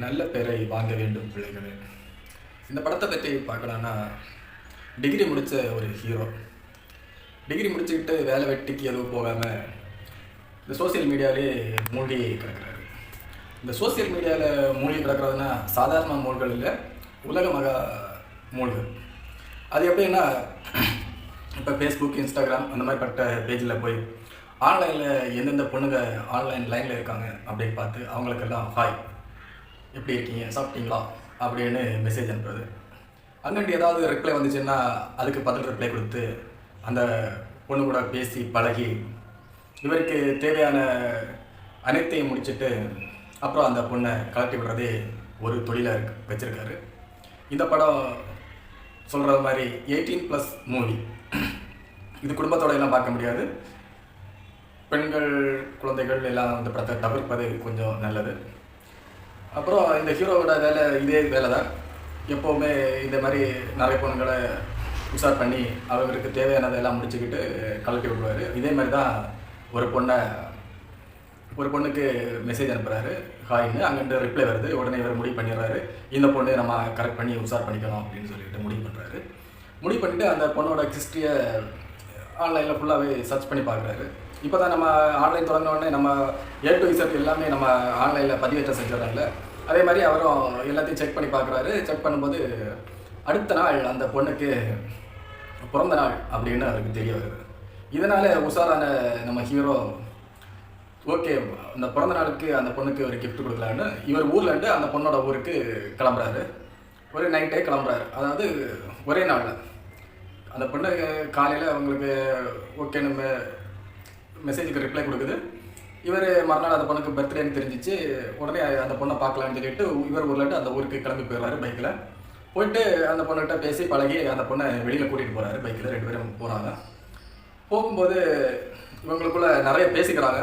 நல்ல பெயரை வாங்க வேண்டும் பிள்ளைகளே. இந்த படத்தை பற்றி பார்க்கலான்னா, டிகிரி முடித்த ஒரு ஹீரோ டிகிரி முடிச்சுக்கிட்டு வேலை வெட்டிக்கு எதுவும் போகாமல் இந்த சோசியல் மீடியாவிலே மூழ்கி கிடக்கிறாரு. இந்த சோசியல் மீடியாவில் மூழ்கி கிடக்கிறதுனா சாதாரண மூழ்கள் இல்லை, உலக மகா மூழ்கள். அது எப்படின்னா, இப்போ ஃபேஸ்புக், இன்ஸ்டாகிராம் அந்த மாதிரிப்பட்ட பேஜில் போய் ஆன்லைனில் எந்தெந்த பொண்ணுங்க ஆன்லைன் லைனில் இருக்காங்க அப்படின்னு பார்த்து அவங்களுக்கெல்லாம் ஹாய், எப்படி இருக்கீங்க, சாப்பிட்டீங்களா அப்படின்னு மெசேஜ் அனுப்புறது. அங்கிட்டு ஏதாவது ரிப்ளை வந்துச்சுன்னா அதுக்கு பதில் ரிப்ளை கொடுத்து அந்த பொண்ணு கூட பேசி பழகி இவருக்கு தேவையான அனைத்தையும் முடிச்சுட்டு அப்புறம் அந்த பொண்ணை கலட்டி விடுறதே ஒரு தொழிலாக வச்சுருக்காரு. இந்த படம் சொல்கிறது மாதிரி 18+ மூவி. இது குடும்பத்தோட எல்லாம் பார்க்க முடியாது. பெண்கள், குழந்தைகள் எல்லாம் அந்த படத்தை தவிர்ப்பது கொஞ்சம் நல்லது. அப்புறம் இந்த ஹீரோவோட வேலை இதே வேலை தான். எப்போவுமே இந்த மாதிரி நிறைய பொண்ணுங்களை உஷார் பண்ணி அவருக்கு தேவையானதெல்லாம் முடிச்சுக்கிட்டு கலட்டி விடுவார். இதே மாதிரி தான் ஒரு பொண்ணுக்கு மெசேஜ் அனுப்புகிறாரு ஹாய்னு. அங்கிட்டு ரிப்ளை வருது. உடனே இவர் முடிவு பண்ணிடுறாரு, இந்த பொண்ணு நம்ம கரெக்ட் பண்ணி உஷார் பண்ணிக்கணும் அப்படின்னு சொல்லிட்டு முடிவு பண்ணுறாரு. முடிவு பண்ணிவிட்டு அந்த பொண்ணோட ஹிஸ்ட்ரியை ஆன்லைனில் ஃபுல்லாகவே சர்ச் பண்ணி பார்க்குறாரு. இப்போ தான் நம்ம ஆன்லைன் தொடங்கின உடனே நம்ம A to Z எல்லாமே நம்ம ஆன்லைனில் பதிவேற்றம் செஞ்சிடறாங்கல்ல, அதே மாதிரி அவரும் எல்லாத்தையும் செக் பண்ணி பார்க்குறாரு. செக் பண்ணும்போது அடுத்த நாள் அந்த பொண்ணுக்கு பிறந்த நாள் அப்படின்னு அவருக்கு தெரிய வருது. இதனால் உஷாரான நம்ம ஹீரோ ஓகே, அந்த பிறந்த நாளுக்கு அந்த பொண்ணுக்கு ஒரு கிஃப்ட் கொடுக்கலான்னு இவர் ஊர்லேருந்து அந்த பொண்ணோட ஊருக்கு கிளம்புறாரு. ஒரு நைட்டே கிளம்புறாரு. அதாவது ஒரே நாளில் அந்த பொண்ணு காலையில் அவங்களுக்கு ஓகேன்னு மெசேஜுக்கு ரிப்ளை கொடுக்குது. இவர் மறுநாள் அந்த பொண்ணுக்கு பர்த்டேன்னு தெரிஞ்சிச்சு. உடனே அந்த பொண்ணை பார்க்கலான்னு சொல்லிட்டு இவர் ஊர்லேட்டு அந்த ஊருக்கு கிளம்பி போயிடுறாரு. பைக்கில் போயிட்டு அந்த பொண்ணுகிட்ட பேசி பழகி அந்த பொண்ணை வெளியில் கூட்டிகிட்டு போகிறாரு. பைக்கில் 2 பேரும் போகிறாங்க. போகும்போது இவங்களுக்குள்ள நிறைய பேசிக்கிறாங்க.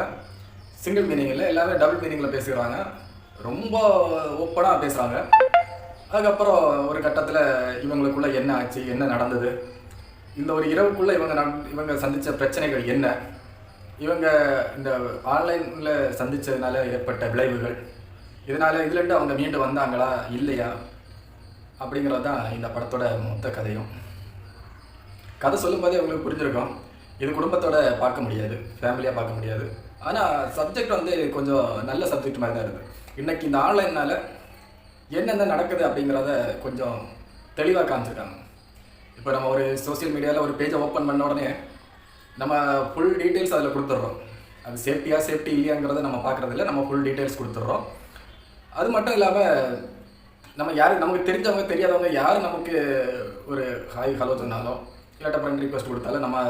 சிங்கிள் மீனிங் இல்லை, எல்லாமே டபுள் மீனிங்கில் பேசிக்கிறாங்க. ரொம்ப ஓப்பனாக பேசுகிறாங்க. அதுக்கப்புறம் ஒரு கட்டத்தில் இவங்களுக்குள்ள என்ன ஆச்சு, என்ன நடந்தது, இந்த ஒரு இரவுக்குள்ளே இவங்க சந்தித்த பிரச்சனைகள் என்ன, இவங்க இந்த ஆன்லைனில் சந்தித்ததுனால ஏற்பட்ட விளைவுகள், இதுலேருந்து அவங்க மீண்டு வந்தாங்களா இல்லையா அப்படிங்கிறது தான் இந்த படத்தோட மொத்த கதையும். கதை சொல்லும்போதே உங்களுக்கு புரிஞ்சிருக்கும், இது குடும்பத்தோட பார்க்க முடியாது, ஃபேமிலியாக பார்க்க முடியாது. ஆனால் சப்ஜெக்ட் வந்து கொஞ்சம் நல்ல சப்ஜெக்ட் மாதிரி தான் இருக்குது. இன்றைக்கி இந்த ஆன்லைனால் என்னென்ன நடக்குது அப்படிங்கிறத கொஞ்சம் தெளிவாக காமிச்சிருக்காங்க. இப்போ நம்ம ஒரு சோசியல் மீடியாவில் ஒரு பேஜை ஓப்பன் பண்ண உடனே நம்ம ஃபுல் டீட்டெயில்ஸ் அதில் கொடுத்துட்றோம். அது சேஃப்டி இல்லையாங்கிறத நம்ம பார்க்குறதில்ல, நம்ம ஃபுல் டீட்டெயில்ஸ் கொடுத்துட்றோம். அது மட்டும் இல்லாமல் நம்ம நமக்கு தெரிஞ்சவங்க தெரியாதவங்க யார் நமக்கு ஒரு ஹாய் ஹலோ சொன்னாலும் இல்லாட்ட ஃப்ரெண்ட் ரிக்வெஸ்ட் கொடுத்தாலும் நம்ம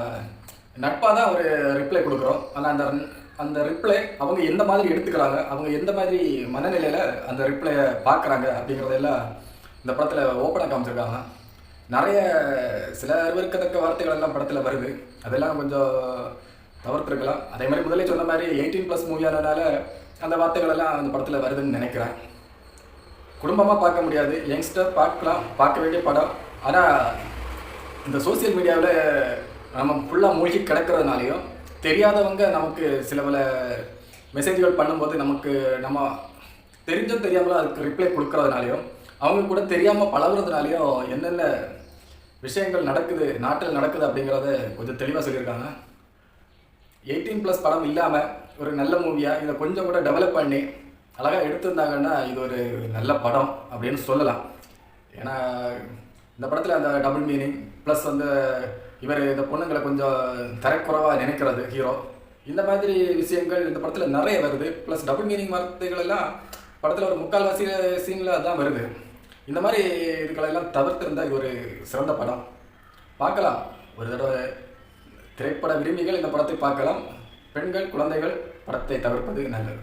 நட்பாக தான் ஒரு ரிப்ளை கொடுக்குறோம். ஆனால் அந்த ரிப்ளை அவங்க எந்த மாதிரி எடுத்துக்கிறாங்க, அவங்க எந்த மாதிரி மனநிலையில் அந்த ரிப்ளையை பார்க்குறாங்க அப்படிங்கிறதெல்லாம் இந்த படத்தில் ஓப்பனாக காமிச்சிருக்காங்க. நிறைய சில அறிவிற்கத்தக்க வார்த்தைகள் எல்லாம் படத்தில் வருது. அதெல்லாம் கொஞ்சம் தவிர்த்துருக்கலாம். அதே மாதிரி முதலே சொன்ன மாதிரி 18+ மூவியானதுனால அந்த வார்த்தைகள் எல்லாம் அந்த படத்தில் வருதுன்னு நினைக்கிறேன். குடும்பமாக பார்க்க முடியாது, யங்ஸ்டர் பார்க்கலாம், பார்க்க வேண்டிய படம். ஆனால் இந்த சோசியல் மீடியாவில் நம்ம ஃபுல்லாக மூழ்கி கிடக்கிறதுனாலையும் தெரியாதவங்க நமக்கு சில பல மெசேஜ்கள் பண்ணும்போது நம்ம தெரிஞ்சும் தெரியாமலும் அதுக்கு ரிப்ளை கொடுக்கறதுனாலையும் அவங்க கூட தெரியாமல் பழகுறதுனாலையும் என்னென்ன விஷயங்கள் நடக்குது, நாட்டில் நடக்குது அப்படிங்கிறத கொஞ்சம் தெளிவாக சொல்லியிருக்காங்க. 18+ படம் இல்லாமல் ஒரு நல்ல மூவியாக இதை கொஞ்சம் கூட டெவலப் பண்ணி அழகாக எடுத்திருந்தாங்கன்னா இது ஒரு நல்ல படம் அப்படின்னு சொல்லலாம். ஏன்னா இந்த படத்தில் அந்த டபுள் மீனிங் ப்ளஸ் வந்து இவர் இந்த பொண்ணுங்களை கொஞ்சம் தரக்குறைவாக நினைக்கிறது ஹீரோ, இந்த மாதிரி விஷயங்கள் இந்த படத்தில் நிறைய வருது. ப்ளஸ் டபுள் மீனிங் வார்த்தைகள் எல்லாம் படத்தில் ஒரு 3/4 சீனில் தான் வருது. இந்த மாதிரி இதுகளெல்லாம் தவிர்த்திருந்தால் இது ஒரு சிறந்த படம். பார்க்கலாம், ஒரு தடவை திரைப்பட விரும்பிகள் இந்த படத்தை பார்க்கலாம். பெண்கள், குழந்தைகள் படத்தை தவிர்ப்பது நல்லது.